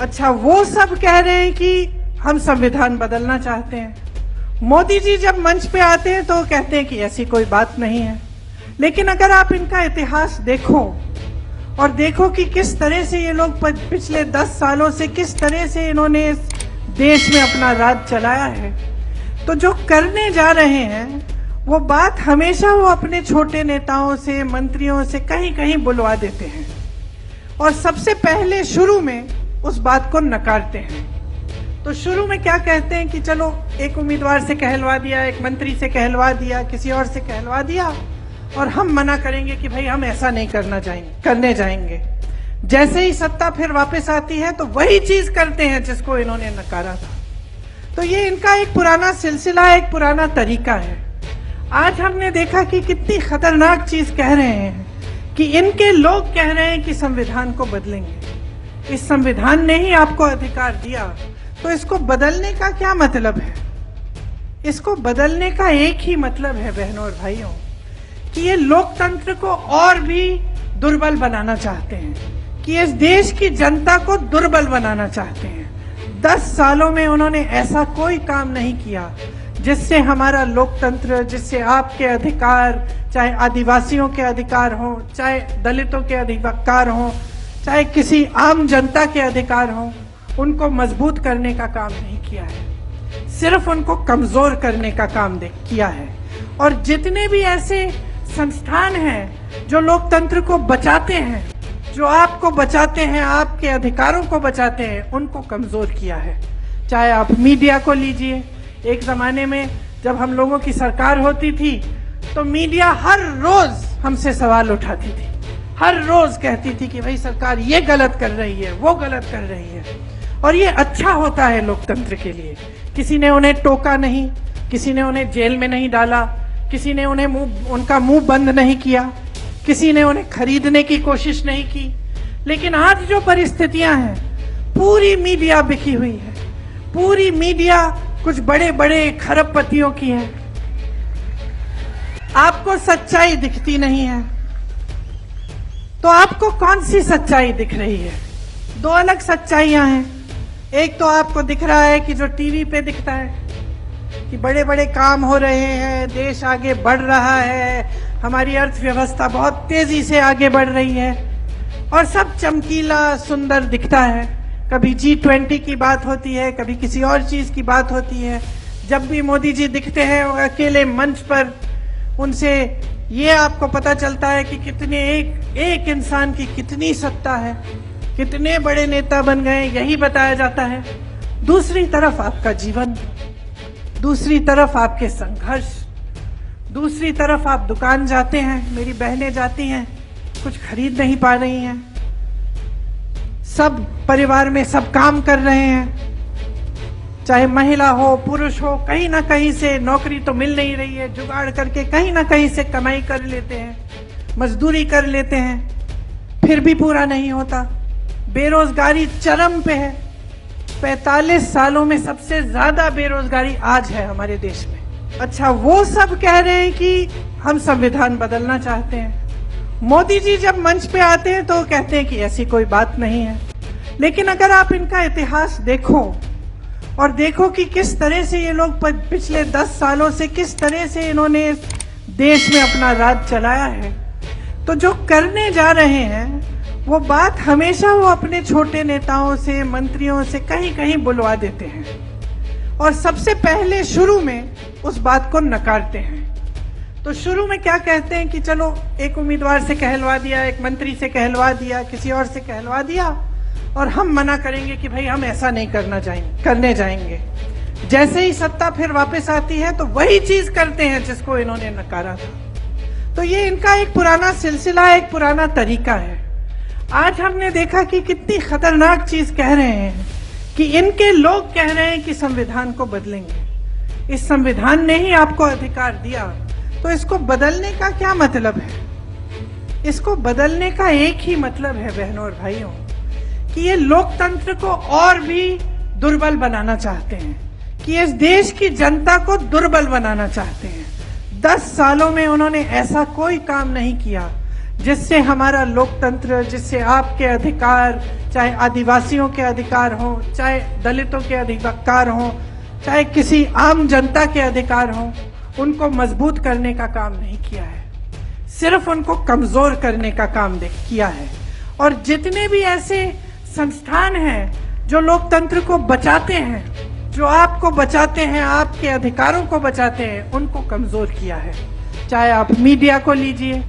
अच्छा, वो सब कह रहे हैं कि हम संविधान बदलना चाहते हैं। मोदी जी जब मंच पे आते हैं तो कहते हैं कि ऐसी कोई बात नहीं है। लेकिन अगर आप इनका इतिहास देखो और देखो कि किस तरह से ये लोग पिछले 10 सालों से किस तरह से इन्होंने इस देश में अपना राज चलाया है, तो जो करने जा रहे हैं वो बात हमेशा वो अपने छोटे नेताओं से, मंत्रियों से कहीं कहीं बुलवा देते हैं और सबसे पहले शुरू में उस बात को नकारते हैं। तो शुरू में क्या कहते हैं कि चलो एक उम्मीदवार से कहलवा दिया, एक मंत्री से कहलवा दिया, किसी और से कहलवा दिया और हम मना करेंगे कि भाई हम ऐसा नहीं करने जाएंगे। जैसे ही सत्ता फिर वापस आती है तो वही चीज करते हैं जिसको इन्होंने नकारा था। तो ये इनका एक पुराना सिलसिला, एक पुराना तरीका है। आज हमने देखा कि कितनी खतरनाक चीज कह रहे हैं कि इनके लोग कह रहे हैं कि संविधान को बदलेंगे। इस संविधान ने ही आपको अधिकार दिया, तो इसको बदलने का क्या मतलब है? इसको बदलने का एक ही मतलब है बहनों और भाइयों, कि ये लोकतंत्र को और भी दुर्बल बनाना चाहते हैं, कि इस देश की जनता को दुर्बल बनाना चाहते हैं। 10 सालों में उन्होंने ऐसा कोई काम नहीं किया जिससे हमारा लोकतंत्र, जिससे आपके अधिकार, चाहे आदिवासियों के अधिकार हो, चाहे दलितों के अधिकार हो, चाहे किसी आम जनता के अधिकार हो, उनको मजबूत करने का काम नहीं किया है, सिर्फ उनको कमजोर करने का काम किया है। और जितने भी ऐसे संस्थान हैं जो लोकतंत्र को बचाते हैं, जो आपको बचाते हैं, आपके अधिकारों को बचाते हैं, उनको कमजोर किया है। चाहे आप मीडिया को लीजिए, एक जमाने में जब हम लोगों की सरकार होती थी तो मीडिया हर रोज हमसे सवाल उठाती थी, हर रोज कहती थी कि भाई सरकार ये गलत कर रही है, वो गलत कर रही है। और ये अच्छा होता है लोकतंत्र के लिए। किसी ने उन्हें टोका नहीं, किसी ने उन्हें जेल में नहीं डाला, किसी ने उनका मुंह बंद नहीं किया, किसी ने उन्हें खरीदने की कोशिश नहीं की। लेकिन आज जो परिस्थितियां हैं, पूरी मीडिया बिकी हुई है, पूरी मीडिया कुछ बड़े बड़े खरबपतियों की है। आपको सच्चाई दिखती नहीं है, तो आपको कौन सी सच्चाई दिख रही है? दो अलग सच्चाइयां हैं। एक तो आपको दिख रहा है कि जो टीवी पे दिखता है कि बड़े बड़े काम हो रहे हैं, देश आगे बढ़ रहा है, हमारी अर्थव्यवस्था बहुत तेजी से आगे बढ़ रही है और सब चमकीला सुंदर दिखता है। कभी G20 की बात होती है, कभी किसी और चीज की बात होती है। जब भी मोदी जी दिखते हैं अकेले मंच पर, उनसे ये आपको पता चलता है कि कितने एक इंसान की कितनी सत्ता है, कितने बड़े नेता बन गए, यही बताया जाता है। दूसरी तरफ आपका जीवन, दूसरी तरफ आपके संघर्ष, दूसरी तरफ आप दुकान जाते हैं, मेरी बहनें जाती हैं, कुछ खरीद नहीं पा रही हैं, सब परिवार में सब काम कर रहे हैं, चाहे महिला हो पुरुष हो, कहीं ना कहीं से नौकरी तो मिल नहीं रही है, जुगाड़ करके कहीं ना कहीं से कमाई कर लेते हैं, मजदूरी कर लेते हैं, फिर भी पूरा नहीं होता। बेरोजगारी चरम पे है। 45 सालों में सबसे ज्यादा बेरोजगारी आज है हमारे देश में। अच्छा, वो सब कह रहे हैं कि हम संविधान बदलना चाहते हैं। मोदी जी जब मंच पे आते हैं तो कहते हैं कि ऐसी कोई बात नहीं है। लेकिन अगर आप इनका इतिहास देखो और देखो कि किस तरह से ये लोग पिछले 10 सालों से किस तरह से इन्होंने इस देश में अपना राज चलाया है, तो जो करने जा रहे हैं वो बात हमेशा वो अपने छोटे नेताओं से, मंत्रियों से कहीं कहीं बुलवा देते हैं और सबसे पहले शुरू में उस बात को नकारते हैं। तो शुरू में क्या कहते हैं कि चलो एक उम्मीदवार से कहलवा दिया, एक मंत्री से कहलवा दिया, किसी और से कहलवा दिया और हम मना करेंगे कि भाई हम ऐसा नहीं करने जाएंगे। जैसे ही सत्ता फिर वापस आती है तो वही चीज करते हैं जिसको इन्होंने नकारा था। तो ये इनका एक पुराना सिलसिला, एक पुराना तरीका है। आज हमने देखा कि कितनी खतरनाक चीज कह रहे हैं कि इनके लोग कह रहे हैं कि संविधान को बदलेंगे। इस संविधान ने ही आपको अधिकार दिया, तो इसको बदलने का क्या मतलब है? इसको बदलने का एक ही मतलब है बहनों और भाइयों, कि ये लोकतंत्र को और भी दुर्बल बनाना चाहते हैं, कि इस देश की जनता को दुर्बल बनाना चाहते हैं। 10 सालों में उन्होंने ऐसा कोई काम नहीं किया जिससे हमारा लोकतंत्र, जिससे आपके अधिकार, चाहे आदिवासियों के अधिकार हो, चाहे दलितों के अधिकार हो, चाहे किसी आम जनता के अधिकार हो, उनको मजबूत करने का काम नहीं किया है, सिर्फ उनको कमजोर करने का काम किया है। और जितने भी ऐसे संस्थान हैं जो लोकतंत्र को बचाते हैं, जो आपको बचाते हैं, आपके अधिकारों को बचाते हैं, उनको कमजोर किया है। चाहे आप मीडिया को लीजिए,